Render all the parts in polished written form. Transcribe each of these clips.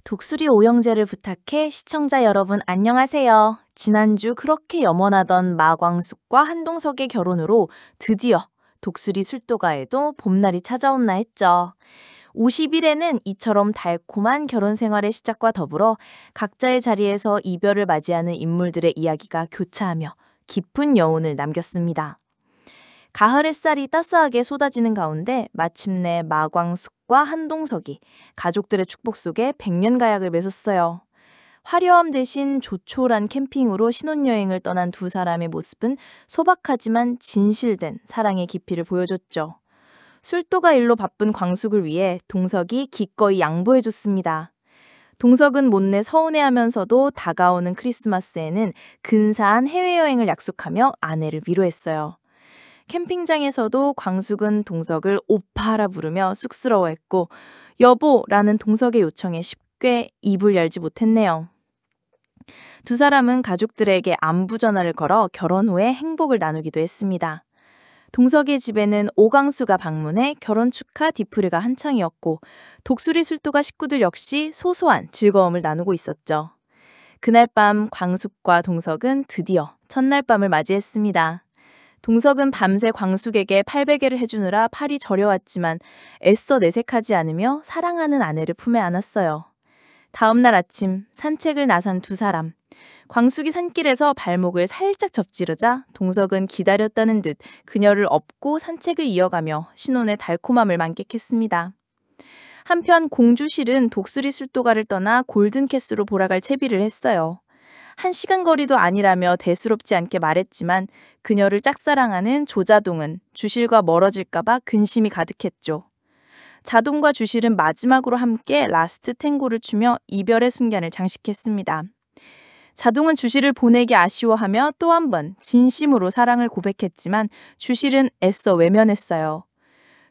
독수리 오영재를 부탁해 시청자 여러분 안녕하세요. 지난주 그렇게 염원하던 마광숙과 한동석의 결혼으로 드디어 독수리 술도가에도 봄날이 찾아온나 했죠. 50일에는 이처럼 달콤한 결혼 생활의 시작과 더불어 각자의 자리에서 이별을 맞이하는 인물들의 이야기가 교차하며 깊은 여운을 남겼습니다. 가을 햇살이 따스하게 쏟아지는 가운데 마침내 마광숙과 한동석이 가족들의 축복 속에 백년가약을 맺었어요. 화려함 대신 조촐한 캠핑으로 신혼여행을 떠난 두 사람의 모습은 소박하지만 진실된 사랑의 깊이를 보여줬죠. 술도가 일로 바쁜 광숙을 위해 동석이 기꺼이 양보해줬습니다. 동석은 못내 서운해하면서도 다가오는 크리스마스에는 근사한 해외여행을 약속하며 아내를 위로했어요. 캠핑장에서도 광숙은 동석을 오빠라 부르며 쑥스러워했고 여보라는 동석의 요청에 쉽게 입을 열지 못했네요. 두 사람은 가족들에게 안부 전화를 걸어 결혼 후에 행복을 나누기도 했습니다. 동석의 집에는 오광수가 방문해 결혼 축하 뒤풀이가 한창이었고 독수리 술도가 식구들 역시 소소한 즐거움을 나누고 있었죠. 그날 밤 광숙과 동석은 드디어 첫날 밤을 맞이했습니다. 동석은 밤새 광숙에게 팔베개를 해주느라 팔이 저려왔지만 애써 내색하지 않으며 사랑하는 아내를 품에 안았어요. 다음 날 아침 산책을 나선 두 사람. 광숙이 산길에서 발목을 살짝 접지르자 동석은 기다렸다는 듯 그녀를 업고 산책을 이어가며 신혼의 달콤함을 만끽했습니다. 한편 공주실은 독수리 술도가를 떠나 골든캐슬로 몰아갈 채비를 했어요. 1시간 거리도 아니라며 대수롭지 않게 말했지만 그녀를 짝사랑하는 조자동은 주실과 멀어질까봐 근심이 가득했죠. 자동과 주실은 마지막으로 함께 라스트 탱고를 추며 이별의 순간을 장식했습니다. 자동은 주실을 보내기 아쉬워하며 또 한 번 진심으로 사랑을 고백했지만 주실은 애써 외면했어요.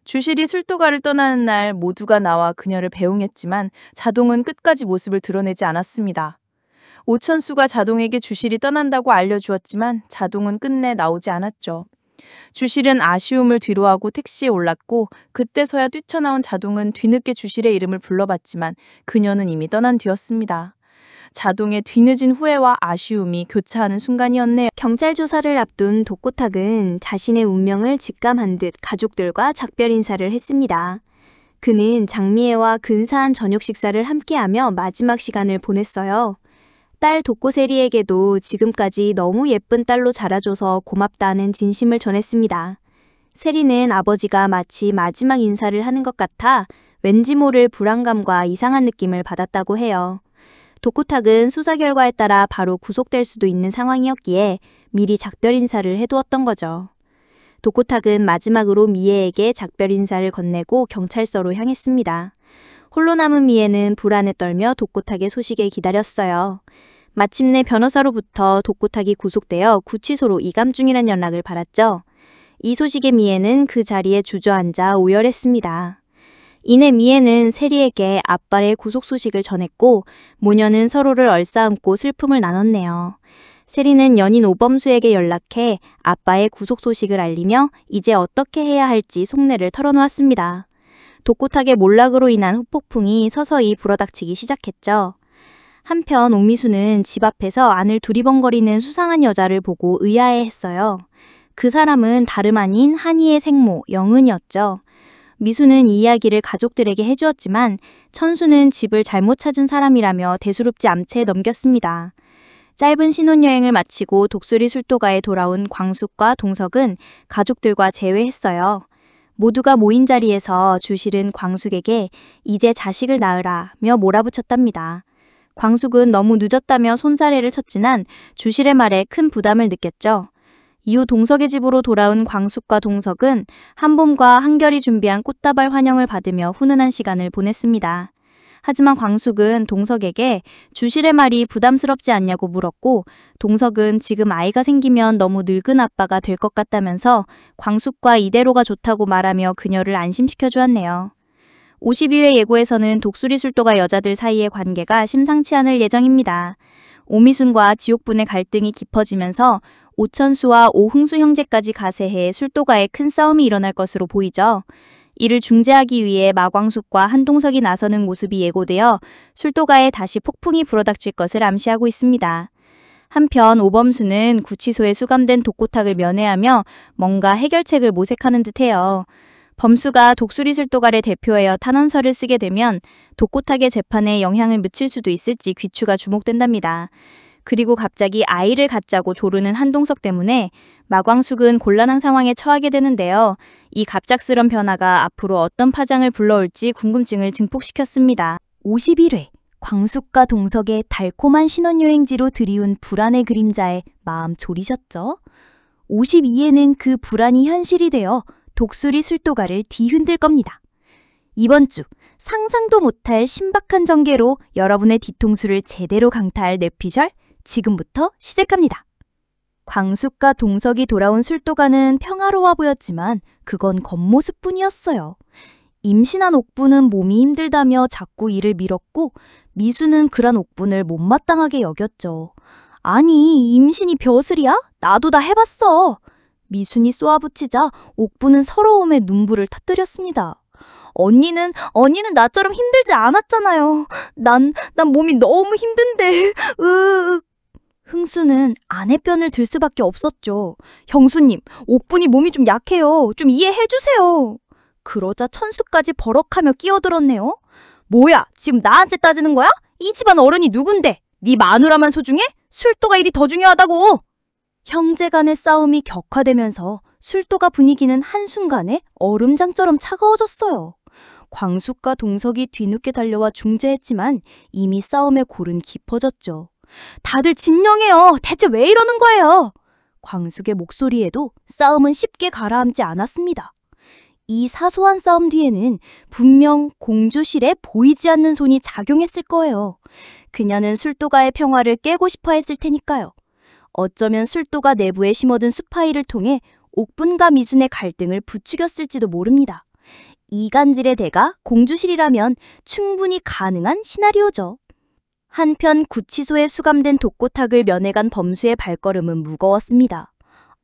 주실이 술도가를 떠나는 날 모두가 나와 그녀를 배웅했지만 자동은 끝까지 모습을 드러내지 않았습니다. 오천수가 자동에게 주실이 떠난다고 알려주었지만 자동은 끝내 나오지 않았죠. 주실은 아쉬움을 뒤로하고 택시에 올랐고 그때서야 뛰쳐나온 자동은 뒤늦게 주실의 이름을 불러봤지만 그녀는 이미 떠난 뒤였습니다. 자동의 뒤늦은 후회와 아쉬움이 교차하는 순간이었네요. 경찰 조사를 앞둔 독고탁은 자신의 운명을 직감한 듯 가족들과 작별 인사를 했습니다. 그는 장미애와 근사한 저녁 식사를 함께하며 마지막 시간을 보냈어요. 딸 독고세리에게도 지금까지 너무 예쁜 딸로 자라줘서 고맙다는 진심을 전했습니다. 세리는 아버지가 마치 마지막 인사를 하는 것 같아 왠지 모를 불안감과 이상한 느낌을 받았다고 해요. 독고탁은 수사 결과에 따라 바로 구속될 수도 있는 상황이었기에 미리 작별 인사를 해두었던 거죠. 독고탁은 마지막으로 미애에게 작별 인사를 건네고 경찰서로 향했습니다. 홀로 남은 미애는 불안에 떨며 독고탁의 소식을 기다렸어요. 마침내 변호사로부터 독고탁이 구속되어 구치소로 이감 중이란 연락을 받았죠. 이 소식에 미애는 그 자리에 주저앉아 오열했습니다. 이내 미애는 세리에게 아빠의 구속 소식을 전했고 모녀는 서로를 얼싸안고 슬픔을 나눴네요. 세리는 연인 오범수에게 연락해 아빠의 구속 소식을 알리며 이제 어떻게 해야 할지 속내를 털어놓았습니다. 독고탁의 몰락으로 인한 후폭풍이 서서히 불어닥치기 시작했죠. 한편 오미수는 집 앞에서 안을 두리번거리는 수상한 여자를 보고 의아해했어요. 그 사람은 다름 아닌 한이의 생모 영은이었죠. 미수는 이 이야기를 가족들에게 해주었지만 천수는 집을 잘못 찾은 사람이라며 대수롭지 않게 넘겼습니다. 짧은 신혼여행을 마치고 독수리 술도가에 돌아온 광숙과 동석은 가족들과 재회했어요. 모두가 모인 자리에서 주실은 광숙에게 이제 자식을 낳으라며 몰아붙였답니다. 광숙은 너무 늦었다며 손사래를 쳤지만 주실의 말에 큰 부담을 느꼈죠. 이후 동석의 집으로 돌아온 광숙과 동석은 한봄과 한결이 준비한 꽃다발 환영을 받으며 훈훈한 시간을 보냈습니다. 하지만 광숙은 동석에게 주실의 말이 부담스럽지 않냐고 물었고 동석은 지금 아이가 생기면 너무 늙은 아빠가 될 것 같다면서 광숙과 이대로가 좋다고 말하며 그녀를 안심시켜 주었네요. 52회 예고에서는 독수리 술도가 여자들 사이의 관계가 심상치 않을 예정입니다. 오미순과 지옥분의 갈등이 깊어지면서 오천수와 오흥수 형제까지 가세해 술도가에 큰 싸움이 일어날 것으로 보이죠. 이를 중재하기 위해 마광숙과 한동석이 나서는 모습이 예고되어 술도가에 다시 폭풍이 불어닥칠 것을 암시하고 있습니다. 한편 오범수는 구치소에 수감된 독고탁을 면회하며 뭔가 해결책을 모색하는 듯해요. 범수가 독수리 술도가를 대표하여 탄원서를 쓰게 되면 독고탁의 재판에 영향을 미칠 수도 있을지 귀추가 주목된답니다. 그리고 갑자기 아이를 갖자고 조르는 한동석 때문에 마광숙은 곤란한 상황에 처하게 되는데요. 이 갑작스런 변화가 앞으로 어떤 파장을 불러올지 궁금증을 증폭시켰습니다. 51회 광숙과 동석의 달콤한 신혼여행지로 들이운 불안의 그림자에 마음 졸이셨죠? 52회는 그 불안이 현실이 되어 독수리 술도가를 뒤흔들 겁니다. 이번 주 상상도 못할 신박한 전개로 여러분의 뒤통수를 제대로 강타할 뇌피셜 지금부터 시작합니다. 광숙과 동석이 돌아온 술도가는 평화로워 보였지만 그건 겉모습뿐이었어요. 임신한 옥분은 몸이 힘들다며 자꾸 일을 미뤘고 미수는 그런 옥분을 못마땅하게 여겼죠. 아니, 임신이 벼슬이야? 나도 다 해봤어. 미순이 쏘아붙이자 옥분은 서러움에 눈물을 터뜨렸습니다. 언니는 나처럼 힘들지 않았잖아요. 난 몸이 너무 힘든데. 흥수는 아내 편을 들 수밖에 없었죠. 형수님, 옥분이 몸이 좀 약해요. 좀 이해해주세요. 그러자 천수까지 버럭하며 끼어들었네요. 뭐야, 지금 나한테 따지는 거야? 이 집안 어른이 누군데? 네 마누라만 소중해? 술도가 일이 더 중요하다고. 형제 간의 싸움이 격화되면서 술도가 분위기는 한순간에 얼음장처럼 차가워졌어요. 광숙과 동석이 뒤늦게 달려와 중재했지만 이미 싸움의 골은 깊어졌죠. 다들 진정해요. 대체 왜 이러는 거예요? 광숙의 목소리에도 싸움은 쉽게 가라앉지 않았습니다. 이 사소한 싸움 뒤에는 분명 공주실에 보이지 않는 손이 작용했을 거예요. 그녀는 술도가의 평화를 깨고 싶어 했을 테니까요. 어쩌면 술도가 내부에 심어둔 수파이를 통해 옥분과 미순의 갈등을 부추겼을지도 모릅니다. 이간질의 대가 공주실이라면 충분히 가능한 시나리오죠. 한편 구치소에 수감된 독고탁을 면회간 범수의 발걸음은 무거웠습니다.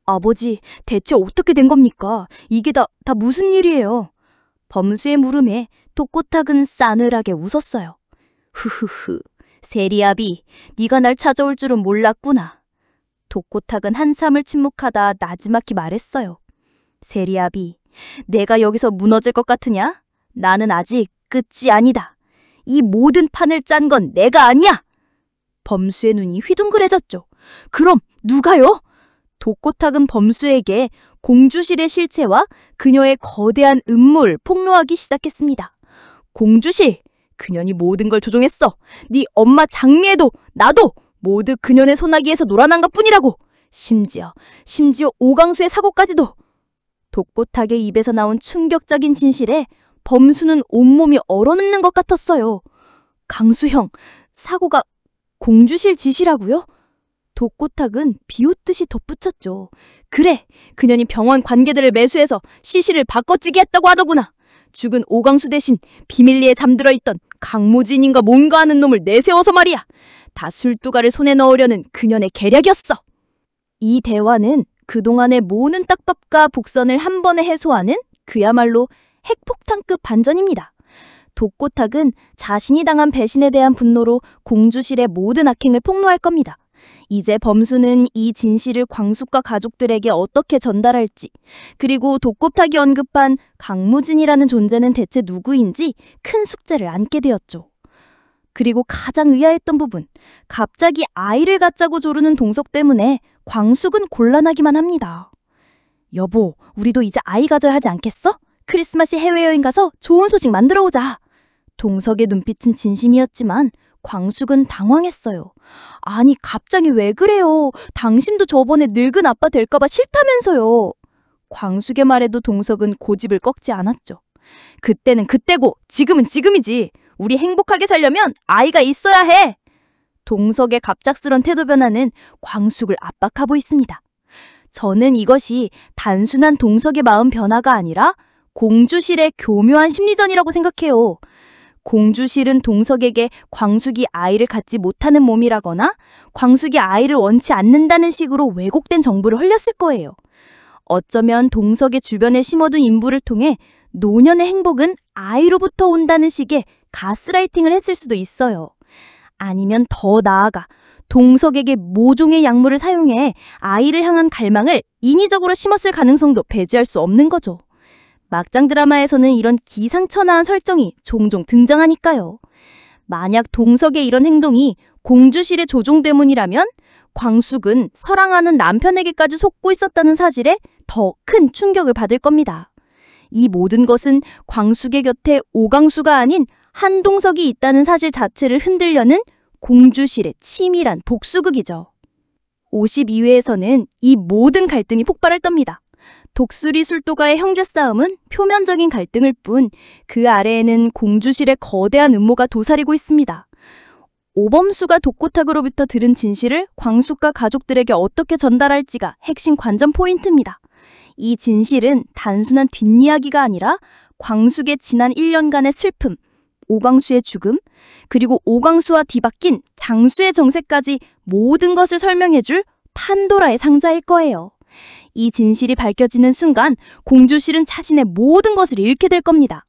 아버지, 대체 어떻게 된 겁니까? 이게 다 무슨 일이에요? 범수의 물음에 독고탁은 싸늘하게 웃었어요. 흐흐흐, 세리아비, 네가 날 찾아올 줄은 몰랐구나. 독고탁은 한참을 침묵하다 나지막히 말했어요. 세리아비, 내가 여기서 무너질 것 같으냐? 나는 아직 끝이 아니다. 이 모든 판을 짠 건 내가 아니야. 범수의 눈이 휘둥그레졌죠. 그럼 누가요? 독고탁은 범수에게 공주실의 실체와 그녀의 거대한 음모를 폭로하기 시작했습니다. 공주실, 그년이 모든 걸 조종했어. 네 엄마 장미애도 나도 모두 그년의 소나기에서 놀아난 것뿐이라고. 심지어 오강수의 사고까지도. 독고탁의 입에서 나온 충격적인 진실에 범수는 온몸이 얼어붙는 것 같았어요. 강수형, 사고가 공주실 짓이라고요? 독고탁은 비웃듯이 덧붙였죠. 그래, 그년이 병원 관계들을 매수해서 시신을 바꿔찌게 했다고 하더구나. 죽은 오강수 대신 비밀리에 잠들어 있던 강무진인가 뭔가 하는 놈을 내세워서 말이야. 다 술두가를 손에 넣으려는 그년의 계략이었어. 이 대화는 그동안의 모든 딱밥과 복선을 한 번에 해소하는 그야말로 핵폭탄급 반전입니다. 독고탁은 자신이 당한 배신에 대한 분노로 공주실의 모든 악행을 폭로할 겁니다. 이제 범수는 이 진실을 광숙과 가족들에게 어떻게 전달할지, 그리고 독고탁이 언급한 강무진이라는 존재는 대체 누구인지 큰 숙제를 안게 되었죠. 그리고 가장 의아했던 부분, 갑자기 아이를 갖자고 조르는 동석 때문에 광숙은 곤란하기만 합니다. 여보, 우리도 이제 아이 가져야 하지 않겠어? 크리스마스 해외여행 가서 좋은 소식 만들어 오자. 동석의 눈빛은 진심이었지만 광숙은 당황했어요. 아니, 갑자기 왜 그래요? 당신도 저번에 늙은 아빠 될까봐 싫다면서요. 광숙의 말에도 동석은 고집을 꺾지 않았죠. 그때는 그때고 지금은 지금이지. 우리 행복하게 살려면 아이가 있어야 해. 동석의 갑작스런 태도 변화는 광숙을 압박하고 있습니다. 저는 이것이 단순한 동석의 마음 변화가 아니라 공주실의 교묘한 심리전이라고 생각해요. 공주실은 동석에게 광숙이 아이를 갖지 못하는 몸이라거나 광숙이 아이를 원치 않는다는 식으로 왜곡된 정보를 흘렸을 거예요. 어쩌면 동석의 주변에 심어둔 인부를 통해 노년의 행복은 아이로부터 온다는 식의 가스라이팅을 했을 수도 있어요. 아니면 더 나아가 동석에게 모종의 약물을 사용해 아이를 향한 갈망을 인위적으로 심었을 가능성도 배제할 수 없는 거죠. 막장 드라마에서는 이런 기상천외한 설정이 종종 등장하니까요. 만약 동석의 이런 행동이 공주실의 조종 때문이라면 광숙은 설왕하는 남편에게까지 속고 있었다는 사실에 더 큰 충격을 받을 겁니다. 이 모든 것은 광숙의 곁에 오광수가 아닌 한동석이 있다는 사실 자체를 흔들려는 공주실의 치밀한 복수극이죠. 52회에서는 이 모든 갈등이 폭발할 겁니다. 독수리 술도가의 형제 싸움은 표면적인 갈등일 뿐 그 아래에는 공주실의 거대한 음모가 도사리고 있습니다. 오범수가 독고탁으로부터 들은 진실을 광숙과 가족들에게 어떻게 전달할지가 핵심 관전 포인트입니다. 이 진실은 단순한 뒷이야기가 아니라 광숙의 지난 1년간의 슬픔, 오광수의 죽음, 그리고 오광수와 뒤바뀐 장수의 정세까지 모든 것을 설명해줄 판도라의 상자일 거예요. 이 진실이 밝혀지는 순간 공주실은 자신의 모든 것을 잃게 될 겁니다.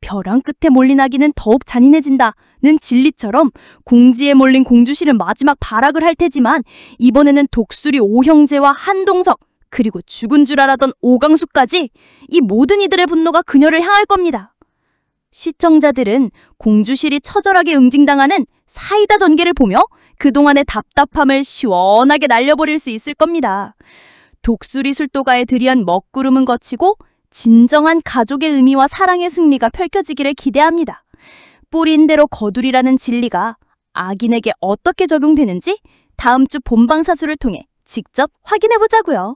벼랑 끝에 몰린 아기는 더욱 잔인해진다는 진리처럼 궁지에 몰린 공주실은 마지막 발악을 할 테지만 이번에는 독수리 오형제와 한동석 그리고 죽은 줄 알았던 오광수까지 이 모든 이들의 분노가 그녀를 향할 겁니다. 시청자들은 공주실이 처절하게 응징당하는 사이다 전개를 보며 그동안의 답답함을 시원하게 날려버릴 수 있을 겁니다. 독수리 술도가의 드리한 먹구름은 거치고 진정한 가족의 의미와 사랑의 승리가 펼쳐지기를 기대합니다. 뿌린 대로 거두리라는 진리가 악인에게 어떻게 적용되는지 다음 주 본방사수를 통해 직접 확인해보자고요.